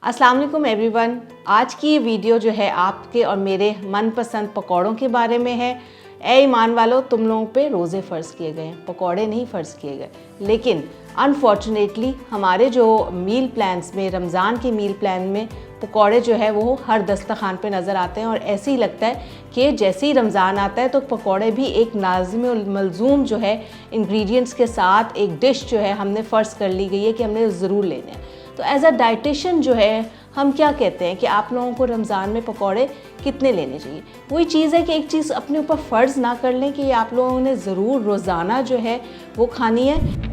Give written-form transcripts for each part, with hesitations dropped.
अस्सलाम वालेकुम एवरीवन। आज की ये वीडियो जो है आपके और मेरे मनपसंद पकौड़ों के बारे में है। ए ईमान वालों, तुम लोगों पे रोज़े फ़र्ज़ किए गए हैं, पकौड़े नहीं फ़र्ज़ किए गए। लेकिन अनफॉर्चुनेटली हमारे जो मील प्लान्स में, रमज़ान के मील प्लान में पकौड़े जो है वो हर दस्तरखान पे नज़र आते हैं और ऐसे ही लगता है कि जैसे ही रमज़ान आता है तो पकौड़े भी एक लाज़िम और मलज़ूम जो है इंग्रेडिएंट्स के साथ एक डिश जो है हमने फ़र्ज़ कर ली गई है कि हमने ज़रूर लेने हैं। तो एज अ डाइटिशियन जो है हम क्या कहते हैं कि आप लोगों को रमज़ान में पकौड़े कितने लेने चाहिए। वही चीज़ है कि एक चीज़ अपने ऊपर फ़र्ज़ ना कर लें कि आप लोगों ने ज़रूर रोज़ाना जो है वो खानी है।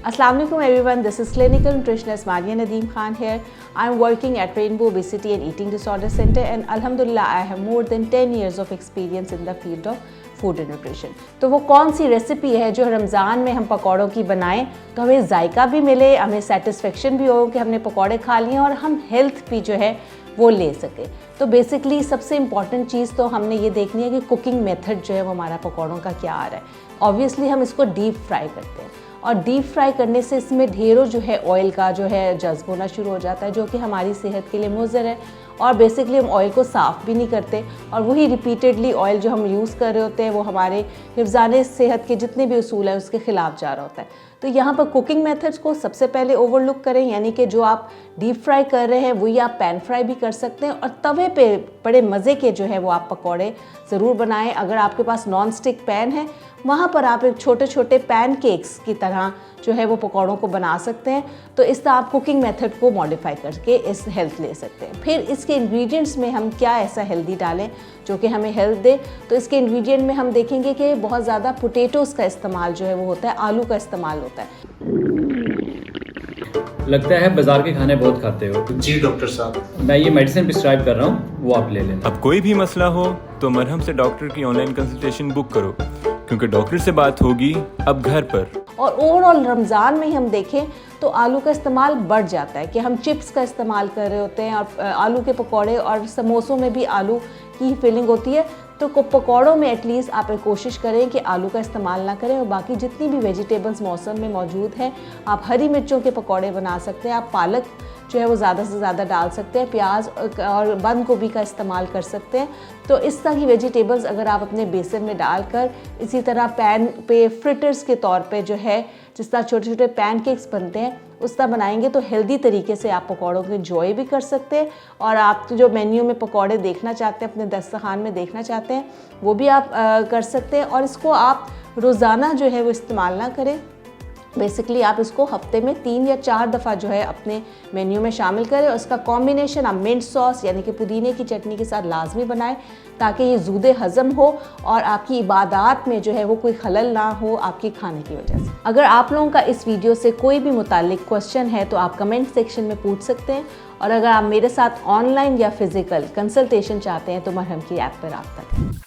Assalamu alaikum everyone, this is clinical nutritionist Maria Nadeem Khan here. I am working at Rainbow Obesity and Eating Disorder Center and Alhamdulillah I have more than 10 years of experience in the field of food and nutrition. तो वो कौन सी recipe है जो रमज़ान में हम पकौड़ों की बनाएं तो हमें जायका भी मिले, हमें सेटिस्फेक्शन भी हो कि हमने पकौड़े खा लिए और हम हेल्थ भी जो है वो ले सके। तो बेसिकली सबसे इम्पॉर्टेंट चीज़ तो हमने ये देखनी है कि कुकिंग मेथड जो है वो हमारा पकौड़ों का क्या आ रहा है। ऑब्वियसली हम इसको डीप फ्राई करते हैं और डीप फ्राई करने से इसमें ढेरों जो है ऑयल का जो है जज्ब होना शुरू हो जाता है जो कि हमारी सेहत के लिए मुज़र है। और बेसिकली हम ऑयल को साफ़ भी नहीं करते और वही रिपीटेडली ऑयल जो हम यूज़ कर रहे होते हैं वो हमारे हिफ्ज़ाने सेहत के जितने भी उसूल हैं उसके ख़िलाफ़ जा रहा होता है। तो यहाँ पर कुकिंग मेथड्स को सबसे पहले ओवरलुक करें, यानी कि जो आप डीप फ्राई कर रहे हैं वही आप पैन फ्राई भी कर सकते हैं और तवे पे बड़े मज़े के जो है वो आप पकौड़े ज़रूर बनाएं। अगर आपके पास नॉन स्टिक पैन है वहाँ पर आप एक छोटे छोटे पैन केक्स की तरह जो है वो पकौड़ों को बना सकते हैं। तो इस तरह आप कुकिंग मेथड को मॉडिफाई करके इस हेल्थ ले सकते हैं। फिर इसके इंग्रेडिएंट्स में हम क्या ऐसा हेल्दी डालें जो कि हमें हेल्थ दे। तो इसके इंग्रेडिएंट में हम देखेंगे कि बहुत ज़्यादा पोटैटोज़ का इस्तेमाल जो है वो होता है, आलू का इस्तेमाल होता है। लगता है बाजार के खाने बहुत खाते हो। जी डॉक्टर साहब, मैं ये मेडिसिन प्रिस्क्राइब कर रहा हूँ, वो आप ले लेना। अब कोई भी मसला हो तो मरहम से डॉक्टर की ऑनलाइन कंसल्टेशन बुक करो, क्योंकि डॉक्टर से बात होगी अब घर पर। और ओवरऑल रमज़ान में ही हम देखें तो आलू का इस्तेमाल बढ़ जाता है कि हम चिप्स का इस्तेमाल कर रहे होते हैं और आलू के पकौड़े और समोसों में भी आलू की फीलिंग होती है। तो पकौड़ों में एटलीस्ट आप कोशिश करें कि आलू का इस्तेमाल ना करें और बाकी जितनी भी वेजिटेबल्स मौसम में मौजूद हैं आप हरी मिर्चों के पकौड़े बना सकते हैं। आप पालक जो है वो ज़्यादा से ज़्यादा डाल सकते हैं, प्याज और बंद गोभी का इस्तेमाल कर सकते हैं। तो इस तरह की वेजिटेबल्स अगर आप अपने बेसन में डालकर इसी तरह पैन पे फ्रिटर्स के तौर पे जो है जिस तरह छोटे छोटे पैनकेक्स बनते हैं उस तरह बनाएंगे तो हेल्दी तरीके से आप पकौड़ों को एंजॉय भी कर सकते हैं और आप जो मेन्यू में पकौड़े देखना चाहते हैं, अपने दस्तरखान में देखना चाहते हैं, वो भी आप कर सकते हैं। और इसको आप रोज़ाना जो है वो इस्तेमाल ना करें। बेसिकली आप इसको हफ्ते में 3 या 4 दफ़ा जो है अपने मेन्यू में शामिल करें और इसका कॉम्बिनेशन आप मिंट सॉस यानी कि पुदीने की चटनी के साथ लाजमी बनाएं ताकि ये ज़ूदे हज़म हो और आपकी इबादत में जो है वो कोई खलल ना हो आपकी खाने की वजह से। अगर आप लोगों का इस वीडियो से कोई भी मुताल्लिक क्वेश्चन है तो आप कमेंट सेक्शन में पूछ सकते हैं और अगर आप मेरे साथ ऑनलाइन या फिज़िकल कंसल्टेशन चाहते हैं तो मरहम की ऐप पर रब्ता करें।